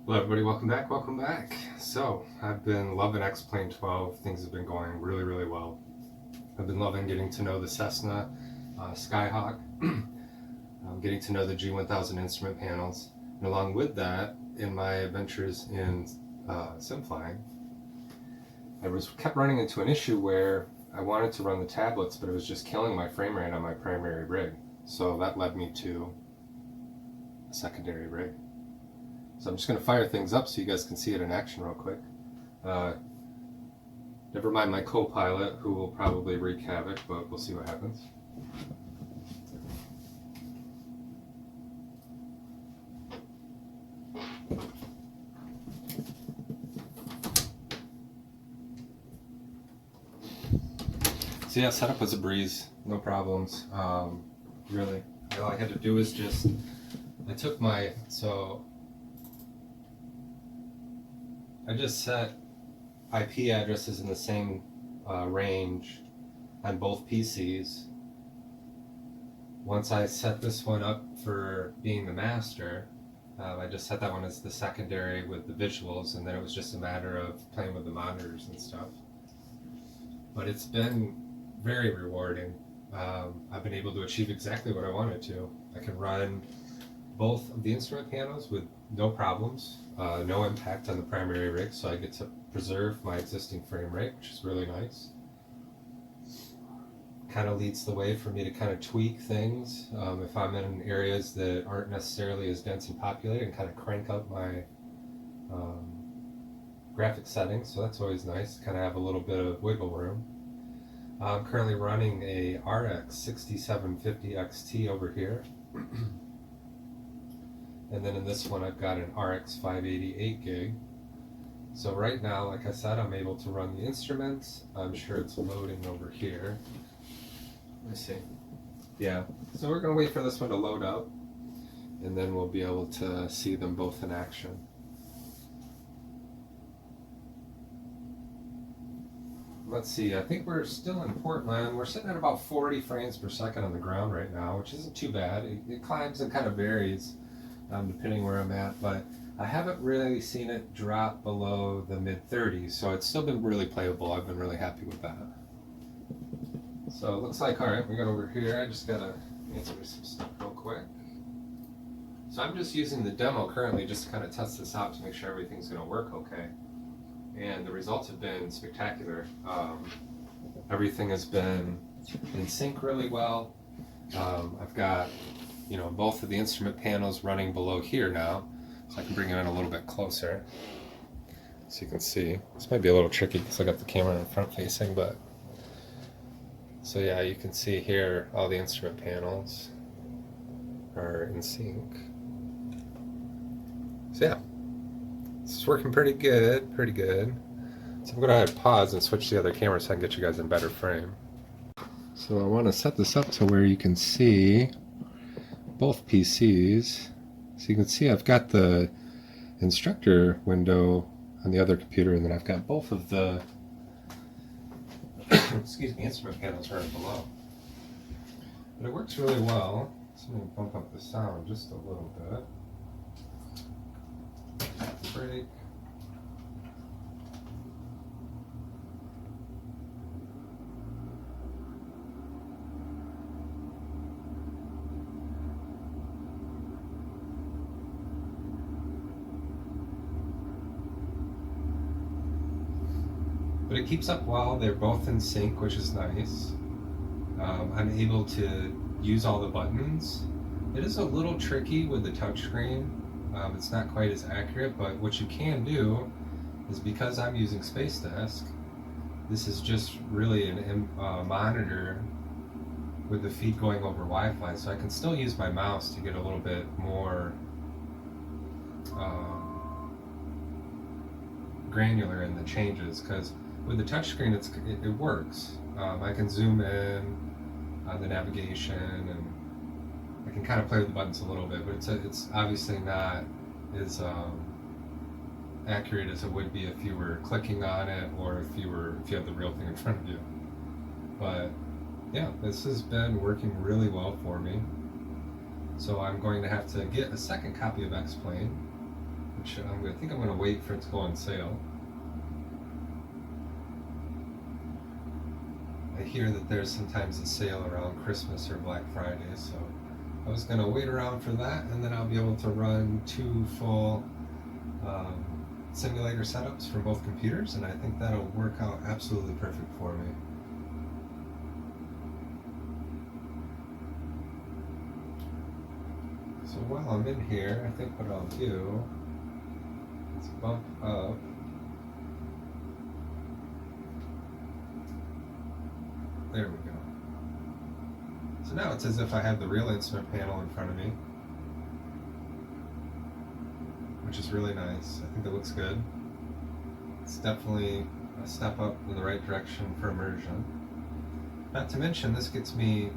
Hello everybody, welcome back, welcome back. So, I've been loving X-Plane 12, things have been going really, really well. I've been loving getting to know the Cessna Skyhawk, getting to know the G1000 instrument panels, and along with that, in my adventures in sim flying, kept running into an issue where I wanted to run the tablets, but it was just killing my frame rate on my primary rig. So that led me to a secondary rig. So I'm just going to fire things up so you guys can see it in action real quick. Never mind my co-pilot, who will probably wreak havoc, but we'll see what happens. So yeah, setup was a breeze, no problems. Really, all I had to do was I took I just set IP addresses in the same range on both PCs. Once I set this one up for being the master, I just set that one as the secondary with the visuals, and then it was just a matter of playing with the monitors and stuff. But it's been very rewarding. I've been able to achieve exactly what I wanted to. I can run both of the instrument panels with no problems, no impact on the primary rig, so I get to preserve my existing frame rate, which is really nice. Kind of leads the way for me to kind of tweak things if I'm in areas that aren't necessarily as dense and populated, and kind of crank up my graphic settings, so that's always nice, kind of have a little bit of wiggle room. I'm currently running a RX 6750 XT over here. And then in this one I've got an RX 588 gig. So right now, like I said, I'm able to run the instruments. I'm sure it's loading over here. Let me see. Yeah, so we're going to wait for this one to load up, and then we'll be able to see them both in action. Let's see, I think we're still in Portland. We're sitting at about 40 frames per second on the ground right now, which isn't too bad. It climbs and kind of varies depending where I'm at, but I haven't really seen it drop below the mid-30s, so it's still been really playable. I've been really happy with that. So it looks like, all right, we got over here. I just gotta answer some stuff real quick. So I'm just using the demo currently just to kind of test this out to make sure everything's gonna work okay. And the results have been spectacular. Everything has been in sync really well. I've got, both of the instrument panels running below here now, so I can bring it in a little bit closer so you can see. This might be a little tricky because I got the camera in front facing, but so yeah, you can see here all the instrument panels are in sync. So yeah, this is working pretty good, pretty good. So I'm going to pause and switch to the other camera so I can get you guys in better frame. So I want to set this up to where you can see both PCs. So you can see I've got the instructor window on the other computer, and then I've got both of the instrument panels right below. But it works really well. So I'm going to bump up the sound just a little bit. Break. But it keeps up well. They're both in sync, which is nice. I'm able to use all the buttons. It is a little tricky with the touchscreen. It's not quite as accurate, but what you can do is, because I'm using Space Desk, this is just really a monitor with the feed going over Wi-Fi, so I can still use my mouse to get a little bit more granular in the changes, because with the touchscreen it works. I can zoom in on the navigation, and I can kind of play with the buttons a little bit, but it's obviously not as accurate as it would be if you were clicking on it, or if you have the real thing in front of you. But yeah, this has been working really well for me. So I'm going to have to get a second copy of X-Plane, which I think I'm going to wait for it to go on sale. I hear that there's sometimes a sale around Christmas or Black Friday, so I was going to wait around for that, and then I'll be able to run 2 full simulator setups for both computers, and I think that'll work out absolutely perfect for me. So while I'm in here, I think what I'll do is bump up there we go. So now it's as if I have the real instrument panel in front of me, which is really nice. I think it looks good. It's definitely a step up in the right direction for immersion. Not to mention, this gets me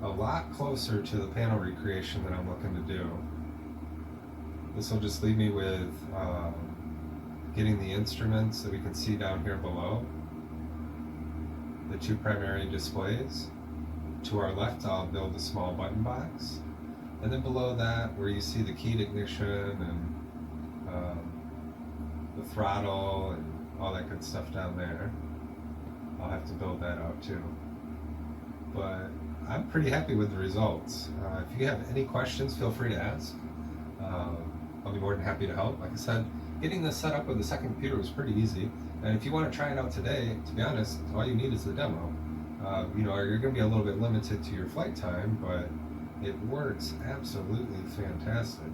a lot closer to the panel recreation that I'm looking to do. This will just leave me with getting the instruments that we can see down here below, the 2 primary displays. To our left, I'll build a small button box, and then below that, where you see the keyed ignition and the throttle and all that good stuff down there, I'll have to build that out too. But I'm pretty happy with the results. If you have any questions, feel free to ask. I'll be more than happy to help. Like I said, getting this set up with the second computer was pretty easy, and if you want to try it out today, to be honest, all you need is the demo. You're going to be a little bit limited to your flight time, but it works absolutely fantastic.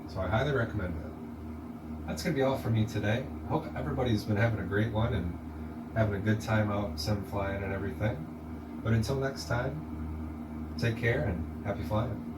So I highly recommend it. That's going to be all for me today. I hope everybody's been having a great one and having a good time out sim flying and everything. But until next time, take care and happy flying.